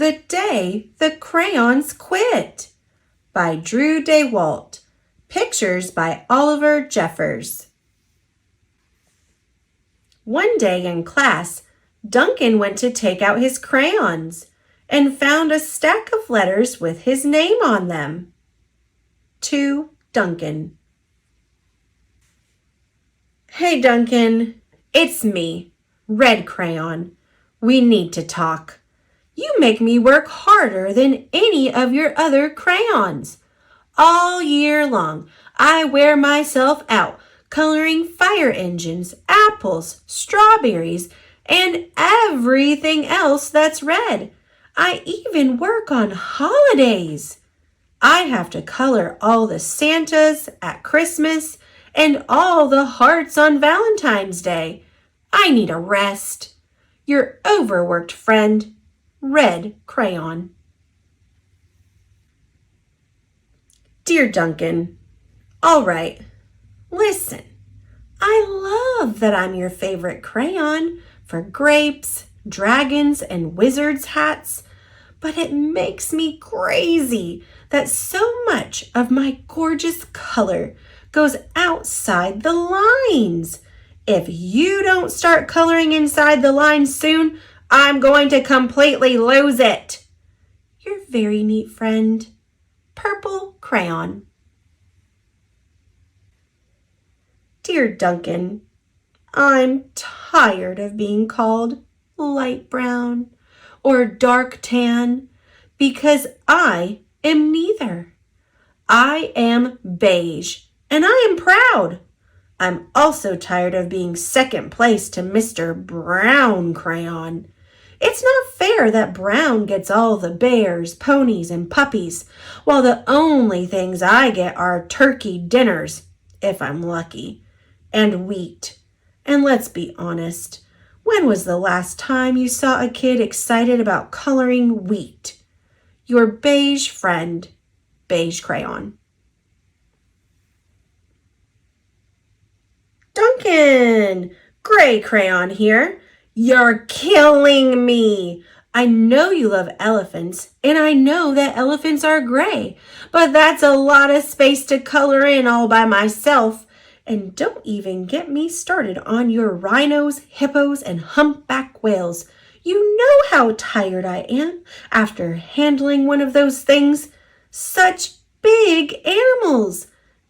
the day the crayons quit by Drew DeWalt. Pictures by Oliver Jeffers. One day in class, Duncan went to take out his crayons and found a stack of letters with his name on them. To Duncan. Hey Duncan, it's me, Red Crayon. We need to talk. You make me work harder than any of your other crayons. All year long, I wear myself out coloring fire engines, apples, strawberries, and everything else that's red. I even work on holidays. I have to color all the Santas at Christmas and all the hearts on Valentine's Day. I need a rest. Your overworked friend, Red Crayon. Dear Duncan, all right, listen. I love that I'm your favorite crayon for grapes, dragons, and wizards hats, but it makes me crazy that so much of my gorgeous color goes outside the lines. If you don't start coloring inside the lines soon, I'm going to completely lose it. Your very neat friend, Purple Crayon. Dear Duncan, I'm tired of being called light brown or dark tan because I am neither. I am beige and I am proud. I'm also tired of being second place to Mr. Brown Crayon. It's not fair that Brown gets all the bears, ponies, and puppies, while the only things I get are turkey dinners, if I'm lucky, and wheat. And let's be honest, when was the last time you saw a kid excited about coloring wheat? Your beige friend, Beige Crayon. Duncan, Gray Crayon here. You're killing me. I know you love elephants, and I know that elephants are gray, but that's a lot of space to color in all by myself. And don't even get me started on your rhinos, hippos, and humpback whales. You know how tired I am after handling one of those things. Such big animals.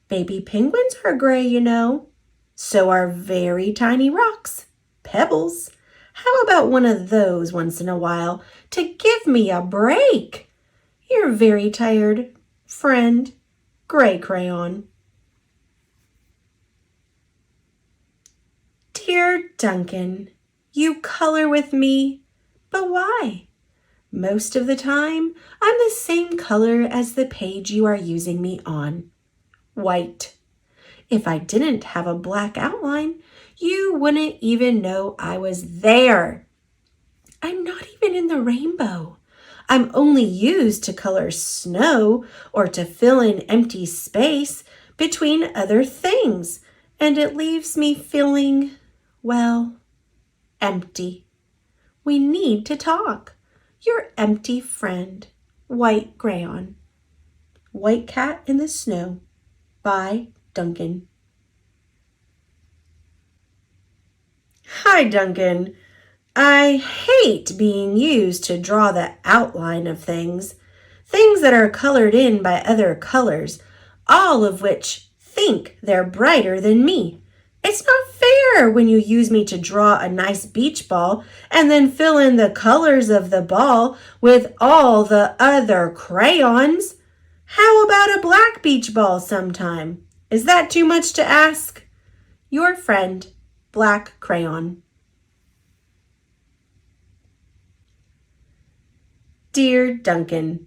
Baby penguins are gray, you know. So are very tiny rocks, pebbles. How about one of those once in a while to give me a break? You're very tired, friend, Gray Crayon. Dear Duncan, you color with me, but why? Most of the time, I'm the same color as the page you are using me on, white. If I didn't have a black outline, you wouldn't even know I was there. I'm not even in the rainbow. I'm only used to color snow or to fill in empty space between other things, and it leaves me feeling, well, empty. We need to talk. Your empty friend, White Crayon. White Cat in the Snow by Duncan. Hi, Duncan. I hate being used to draw the outline of things that are colored in by other colors, all of which think they're brighter than me. It's not fair when you use me to draw a nice beach ball and then fill in the colors of the ball with all the other crayons. How about a black beach ball sometime? Is that too much to ask? Your friend, Black Crayon. Dear Duncan,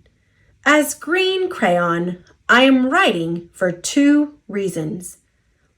as Green Crayon, I am writing for 2 reasons.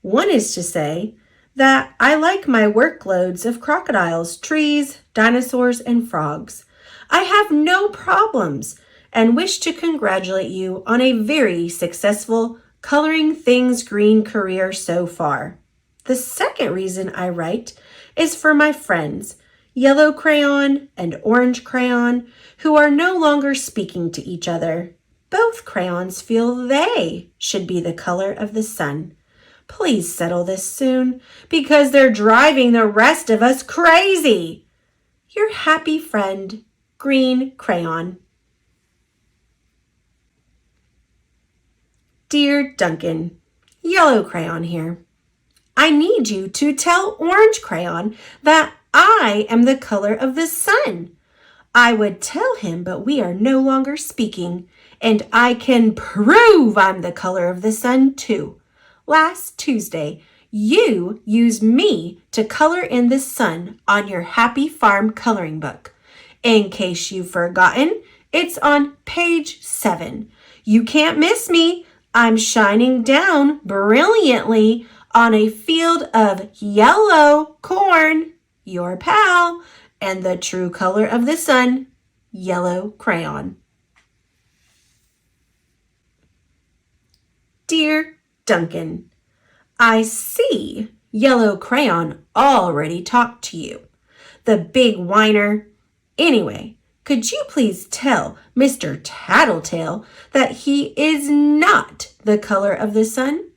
One is to say that I like my workloads of crocodiles, trees, dinosaurs, and frogs. I have no problems and wish to congratulate you on a very successful coloring things green career so far. The second reason I write is for my friends. Yellow crayon and orange crayon, who are no longer speaking to each other. Both crayons feel they should be the color of the sun. Please settle this soon, because they're driving the rest of us crazy. Your happy friend, Green Crayon. Dear Duncan, Yellow Crayon here. I need you to tell Orange Crayon that I am the color of the sun. I would tell him, but we are no longer speaking, and I can prove I'm the color of the sun too. Last Tuesday, you used me to color in the sun on your Happy Farm coloring book. In case you've forgotten, it's on page 7. You can't miss me. I'm shining down brilliantly on a field of yellow corn, your pal, and the true color of the sun, Yellow Crayon. Dear Duncan, I see Yellow Crayon already talked to you. The big whiner. Anyway, could you please tell Mr. Tattletale that he is not the color of the sun?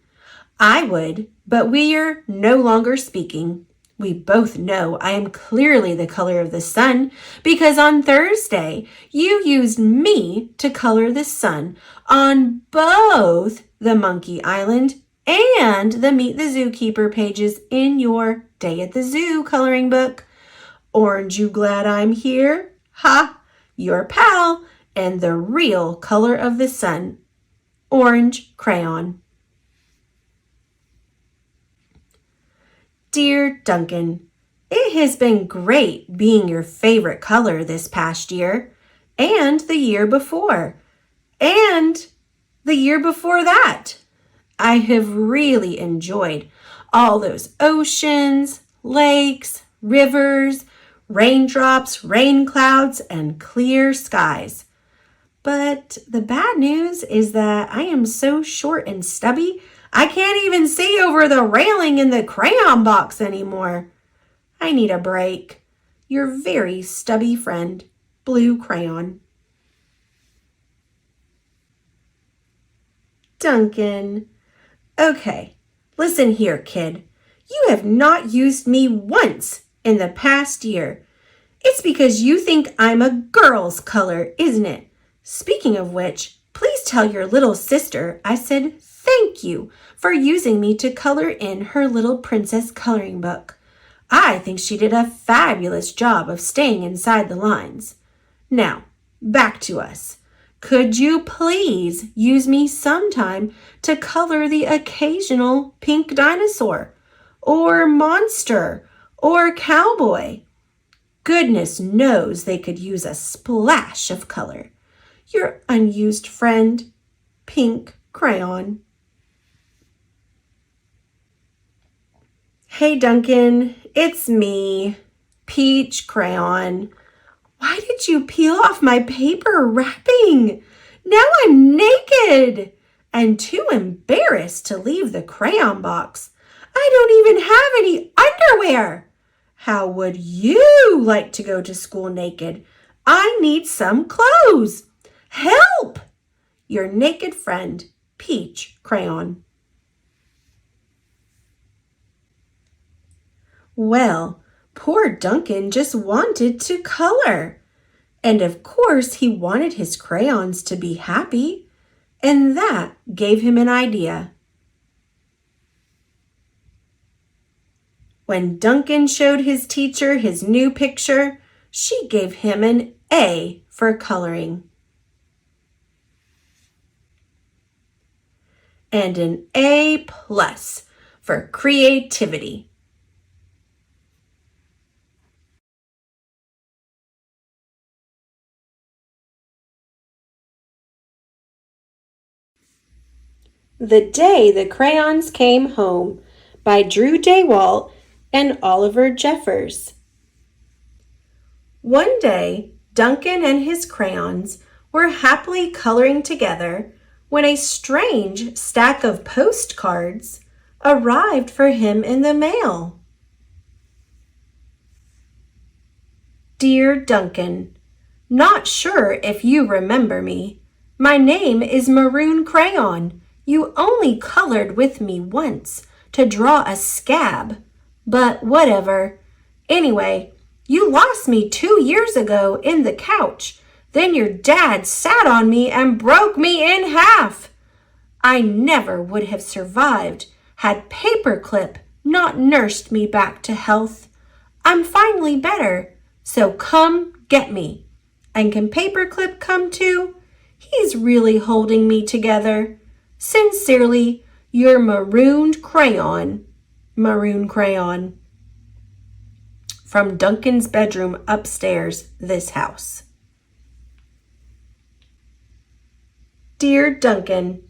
I would, but we are no longer speaking. We both know I am clearly the color of the sun because on Thursday you used me to color the sun on both the Monkey Island and the Meet the Zookeeper pages in your Day at the Zoo coloring book. Aren't you glad I'm here? Ha! Your pal and the real color of the sun, Orange Crayon. Dear Duncan, it has been great being your favorite color this past year, and the year before, and the year before that. I have really enjoyed all those oceans, lakes, rivers, raindrops, rain clouds, and clear skies. But the bad news is that I am so short and stubby, I can't even see over the railing in the crayon box anymore. I need a break. Your very stubby friend, Blue Crayon. Duncan. Okay, listen here, kid. You have not used me once in the past year. It's because you think I'm a girl's color, isn't it? Speaking of which, please tell your little sister I said thank you for using me to color in her little princess coloring book. I think she did a fabulous job of staying inside the lines. Now, back to us. Could you please use me sometime to color the occasional pink dinosaur, or monster, or cowboy? Goodness knows they could use a splash of color. Your unused friend, Pink Crayon. Hey Duncan, it's me, Peach Crayon. Why did you peel off my paper wrapping? Now I'm naked and too embarrassed to leave the crayon box. I don't even have any underwear. How would you like to go to school naked? I need some clothes. Help! Your naked friend, Peach Crayon. Well, poor Duncan just wanted to color. And of course he wanted his crayons to be happy. And that gave him an idea. When Duncan showed his teacher his new picture, she gave him an A for coloring. And an A+ for creativity. The Day the Crayons Came Home by Drew Daywalt and Oliver Jeffers. One day, Duncan and his crayons were happily coloring together when a strange stack of postcards arrived for him in the mail. Dear Duncan, not sure if you remember me. My name is Maroon Crayon. You only colored with me once to draw a scab. But whatever. Anyway, you lost me 2 years ago in the couch. Then your dad sat on me and broke me in half. I never would have survived had Paperclip not nursed me back to health. I'm finally better, so come get me. And can Paperclip come too? He's really holding me together. Sincerely, your marooned crayon. Maroon Crayon. From Duncan's bedroom upstairs, this house. Dear Duncan,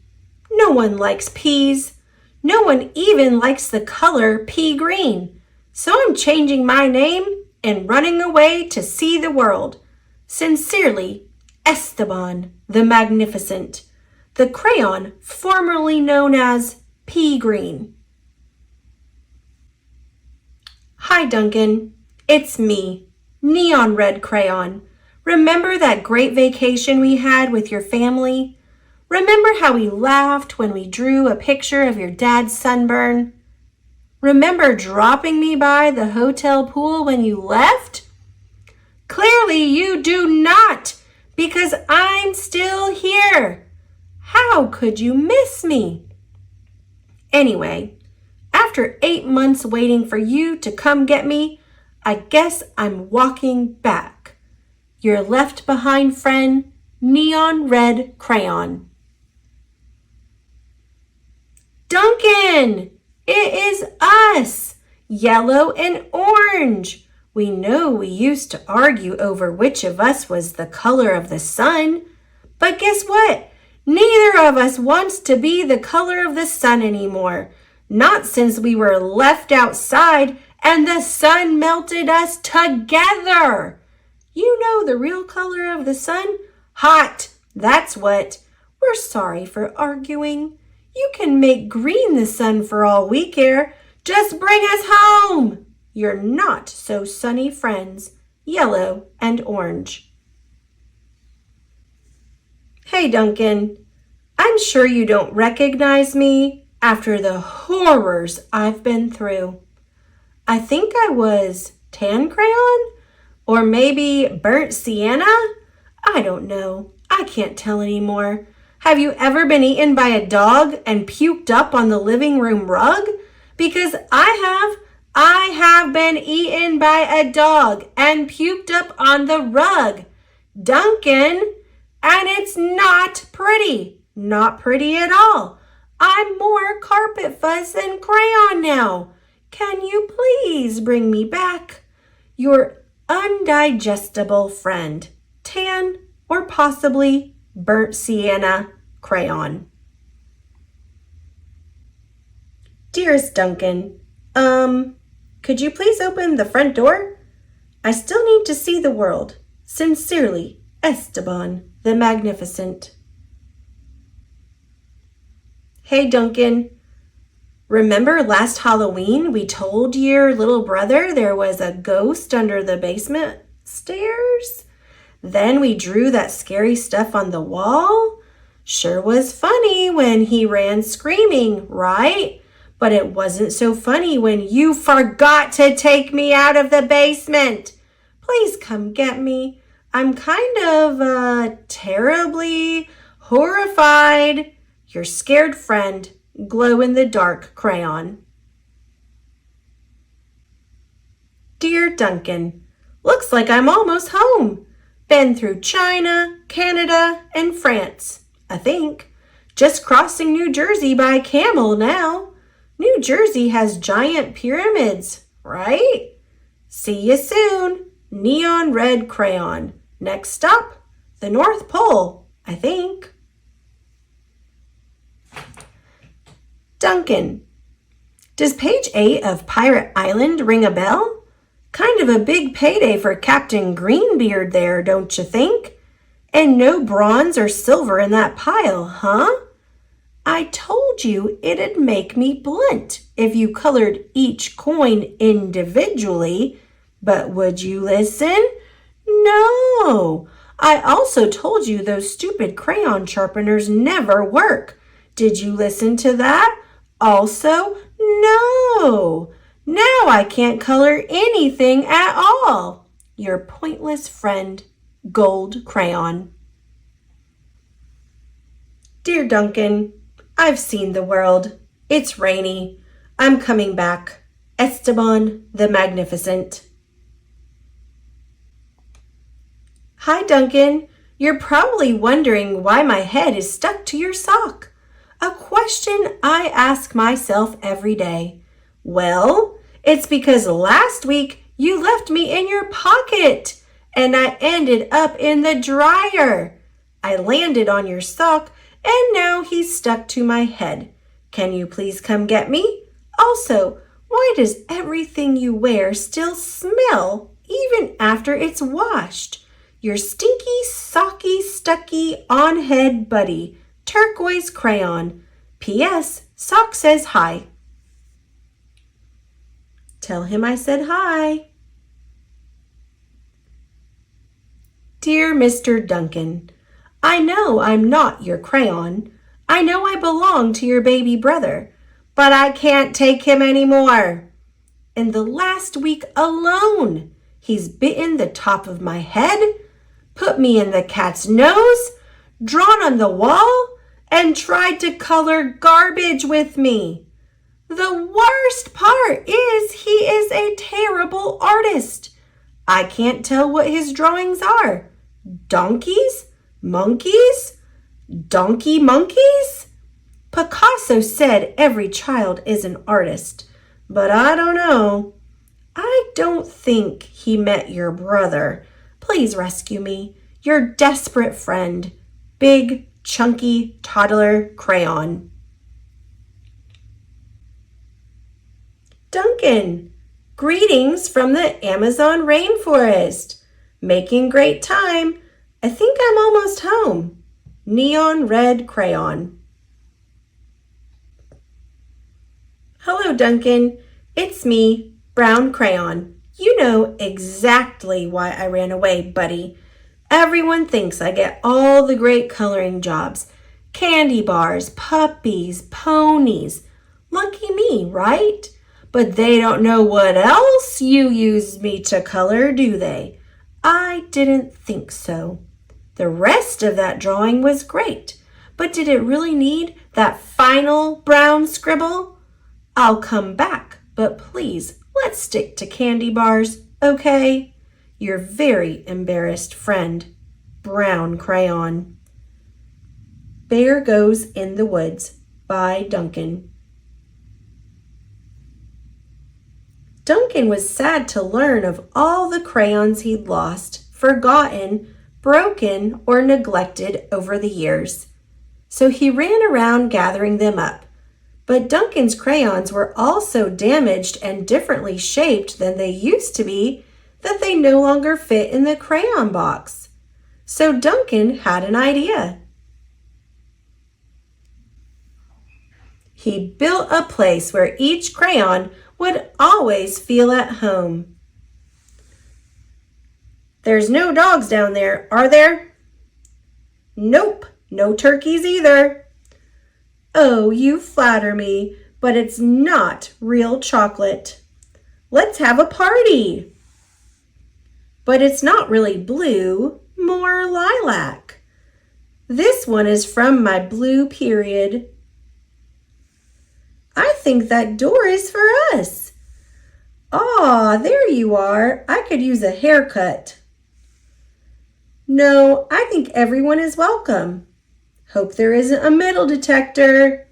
no one likes peas. No one even likes the color pea green. So I'm changing my name and running away to see the world. Sincerely, Esteban the Magnificent, the crayon formerly known as pea green. Hi, Duncan. It's me, Neon Red Crayon. Remember that great vacation we had with your family? Remember how we laughed when we drew a picture of your dad's sunburn? Remember dropping me by the hotel pool when you left? Clearly you do not, because I'm still here. How could you miss me? Anyway, after 8 months waiting for you to come get me, I guess I'm walking back. Your left behind friend, Neon Red Crayon. Duncan, it is us, Yellow and Orange. We know we used to argue over which of us was the color of the sun, but guess what? Neither of us wants to be the color of the sun anymore. Not since we were left outside and the sun melted us together. You know the real color of the sun? Hot, that's what. We're sorry for arguing. You can make green the sun for all we care. Just bring us home. Your not so sunny friends, Yellow and Orange. Hey, Duncan. I'm sure you don't recognize me after the horrors I've been through. I think I was tan crayon or maybe burnt sienna. I don't know. I can't tell anymore. Have you ever been eaten by a dog and puked up on the living room rug? Because I have been eaten by a dog and puked up on the rug. Duncan, and it's not pretty. Not pretty at all. I'm more carpet fuzz than crayon now. Can you please bring me back? Your undigestible friend, tan or possibly burnt sienna crayon. Dearest Duncan, could you please open the front door? I still need to see the world. Sincerely, Esteban the Magnificent. Hey, Duncan. Remember last Halloween we told your little brother there was a ghost under the basement stairs? Then we drew that scary stuff on the wall? Sure was funny when he ran screaming, right? But it wasn't so funny when you forgot to take me out of the basement. Please come get me. I'm kind of terribly horrified. Your scared friend, glow-in-the-dark crayon. Dear Duncan, looks like I'm almost home. Been through China, Canada, and France, I think. Just crossing New Jersey by camel now. New Jersey has giant pyramids, right? See you soon, Neon Red Crayon. Next stop, the North Pole, I think. Duncan, does page 8 of Pirate Island ring a bell? Kind of a big payday for Captain Greenbeard there, don't you think? And no bronze or silver in that pile, huh? I told you it'd make me blunt if you colored each coin individually, but would you listen? No, I also told you those stupid crayon sharpeners never work. Did you listen to that? Also, no. Now I can't color anything at all. Your pointless friend, Gold Crayon. Dear Duncan, I've seen the world. It's rainy. I'm coming back. Esteban the Magnificent. Hi, Duncan. You're probably wondering why my head is stuck to your sock. A question I ask myself every day. Well, it's because last week you left me in your pocket and I ended up in the dryer. I landed on your sock and now he's stuck to my head. Can you please come get me? Also, why does everything you wear still smell even after it's washed? Your stinky, socky, stucky, on-head buddy, Turquoise Crayon. P.S. Sock says hi. Tell him I said hi. Dear Mr. Duncan, I know I'm not your crayon. I know I belong to your baby brother, but I can't take him anymore. In the last week alone, he's bitten the top of my head, put me in the cat's nose, drawn on the wall, and tried to color garbage with me. The worst part is he is a terrible artist. I can't tell what his drawings are. Donkeys? Monkeys? Donkey monkeys? Picasso said every child is an artist, but I don't know. I don't think he met your brother. Please rescue me. Your desperate friend, Big, Chunky Toddler Crayon. Duncan, greetings from the Amazon rainforest. Making great time. I think I'm almost home. Neon Red Crayon. Hello, Duncan. It's me, Brown Crayon. You know exactly why I ran away, buddy. Everyone thinks I get all the great coloring jobs. Candy bars, puppies, ponies. Lucky me, right? But they don't know what else you used me to color, do they? I didn't think so. The rest of that drawing was great, but did it really need that final brown scribble? I'll come back, but please, let's stick to candy bars, okay? Your very embarrassed friend, Brown Crayon. Bear Goes in the Woods by Duncan. Duncan was sad to learn of all the crayons he'd lost, forgotten, broken, or neglected over the years. So he ran around gathering them up. But Duncan's crayons were all so damaged and differently shaped than they used to be that they no longer fit in the crayon box. So Duncan had an idea. He built a place where each crayon would always feel at home. There's no dogs down there, are there? Nope, no turkeys either. Oh, you flatter me, but it's not real chocolate. Let's have a party. But it's not really blue, more lilac. This one is from my blue period. I think that door is for us. Ah, there you are. I could use a haircut. No, I think everyone is welcome. Hope there isn't a metal detector.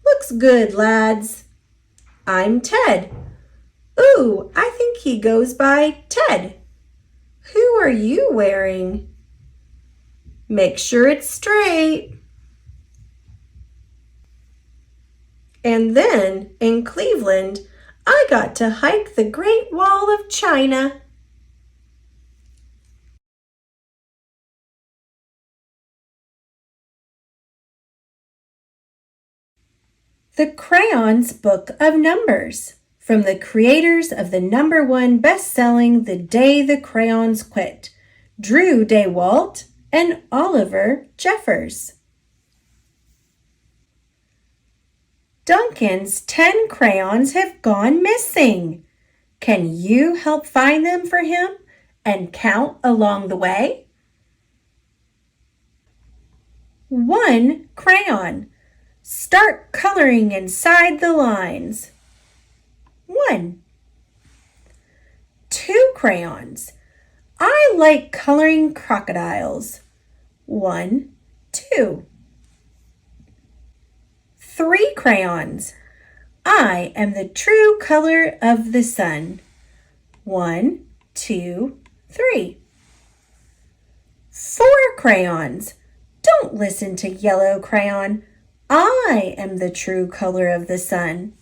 Looks good, lads. I'm Ted. Ooh, I think he goes by Ted. Who are you wearing? Make sure it's straight. And then, in Cleveland, I got to hike the Great Wall of China. The Crayons Book of Numbers, from the creators of the #1 best-selling The Day the Crayons Quit, Drew DeWalt, and Oliver Jeffers. Duncan's 10 crayons have gone missing. Can you help find them for him and count along the way? 1 crayon. Start coloring inside the lines. 1. 2 crayons. I like coloring crocodiles. 1, 2. 3 crayons. I am the true color of the sun. 1, 2, 3. 4 crayons. Don't listen to yellow crayon. I am the true color of the sun.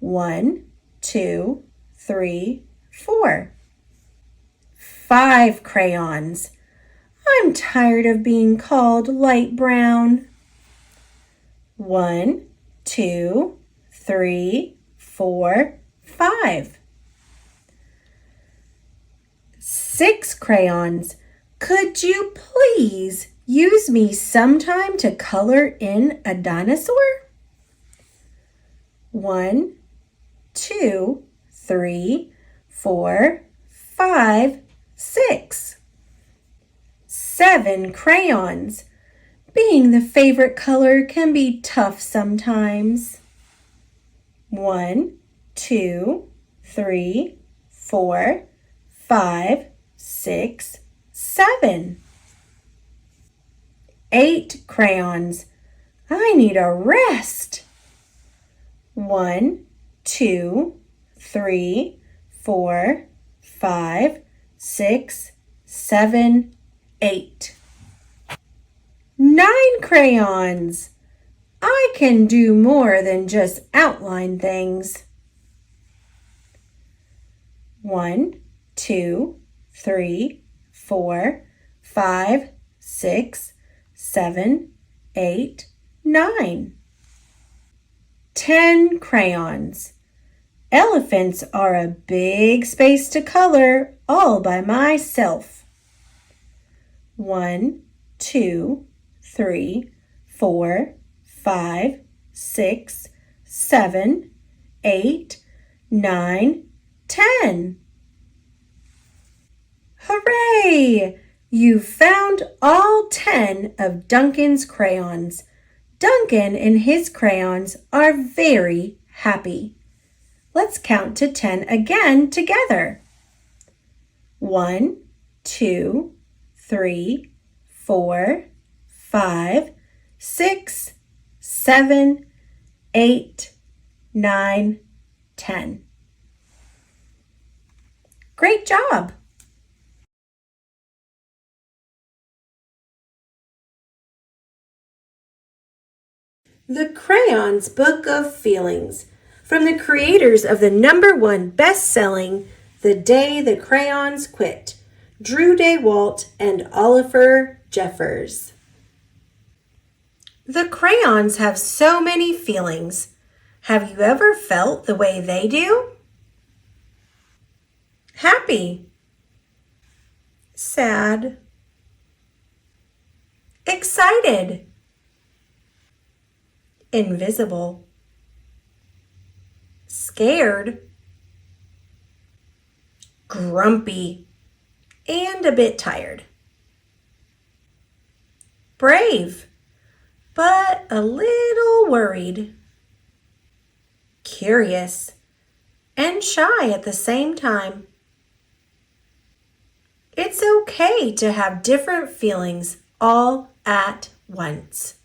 1, 2, 3, 4. 5 crayons. I'm tired of being called light brown. 1, 2, 3, 4, 5. 6 crayons. Could you please use me sometime to color in a dinosaur? 1, 2, 3, 4, 5, 6. 7 crayons. Being the favorite color can be tough sometimes. 1, 2, 3, 4, 5, 6, 7. 8 crayons. I need a rest. 1, 2, 3, 4, 5, 6, 7, 8. 9 crayons. I can do more than just outline things. 1, 2, 3, 4, 5, 6, 7, 8, 9. 10 crayons. Elephants are a big space to color all by myself. 1, 2, 3, 4, 5, 6, 7, 8, 9, 10. Hooray! You found all 10 of Duncan's crayons. Duncan and his crayons are very happy. Let's count to 10 again together. 1, 2, 3, 4, 5, 6, 7, 8, 9, 10. Great job! The Crayons Book of Feelings, from the creators of the #1 best-selling The Day the Crayons Quit, Drew DeWalt and Oliver Jeffers. The crayons have so many feelings. Have you ever felt the way they do? Happy, sad, excited, invisible, scared, grumpy, and a bit tired. Brave, but a little worried. Curious and shy at the same time. It's okay to have different feelings all at once.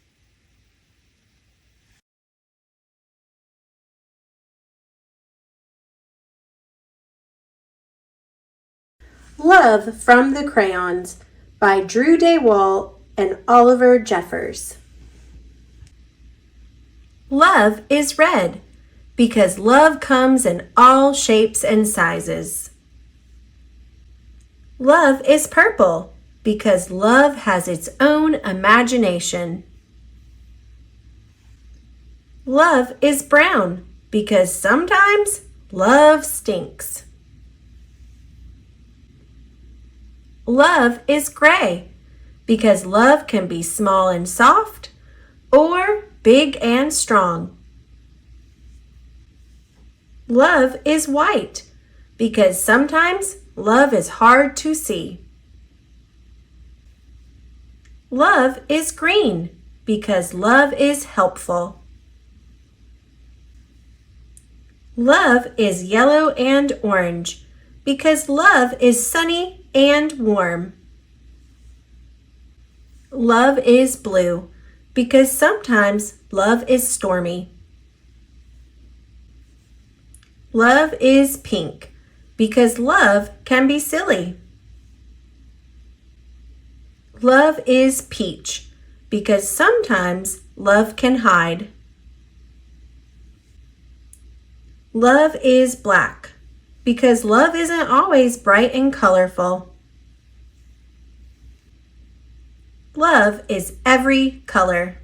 Love from the Crayons by Drew DeWalt and Oliver Jeffers. Love is red because love comes in all shapes and sizes. Love is purple because love has its own imagination. Love is brown because sometimes love stinks. Love is gray because love can be small and soft or big and strong. Love is white because sometimes love is hard to see. Love is green because love is helpful. Love is yellow and orange because love is sunny and warm. Love is blue because sometimes love is stormy. Love is pink because love can be silly. Love is peach because sometimes love can hide. Love is black because love isn't always bright and colorful. Love is every color.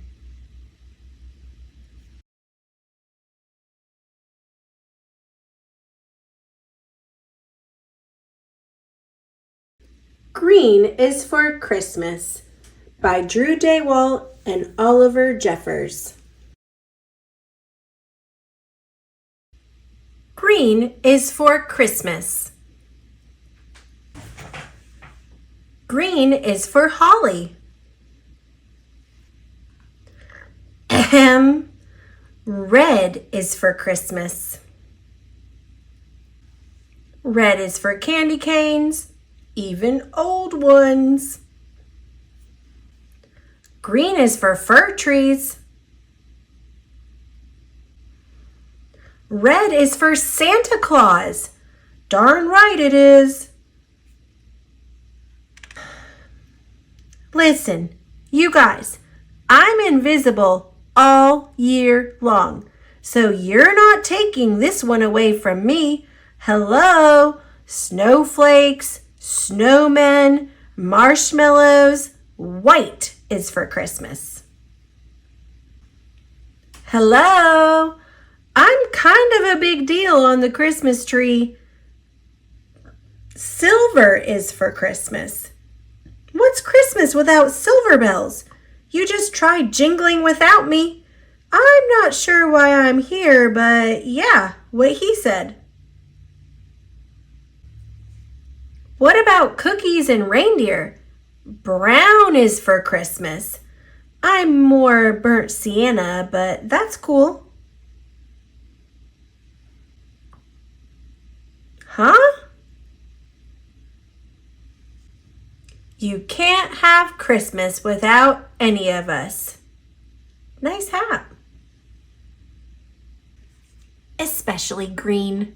Green is for Christmas by Drew Daywalt and Oliver Jeffers. Green is for Christmas. Green is for holly. Ahem. Red is for Christmas. Red is for candy canes, even old ones. Green is for fir trees. Red is for Santa Claus. Darn right it is. Listen, you guys, I'm invisible all year long, so you're not taking this one away from me. Hello, snowflakes, snowmen, marshmallows. White is for Christmas. Hello, I'm kind of a big deal on the Christmas tree. Silver is for Christmas. What's Christmas without silver bells? You just tried jingling without me. I'm not sure why I'm here, but yeah, what he said. What about cookies and reindeer? Brown is for Christmas. I'm more burnt sienna, but that's cool. Huh? You can't have Christmas without any of us. Nice hat. Especially green.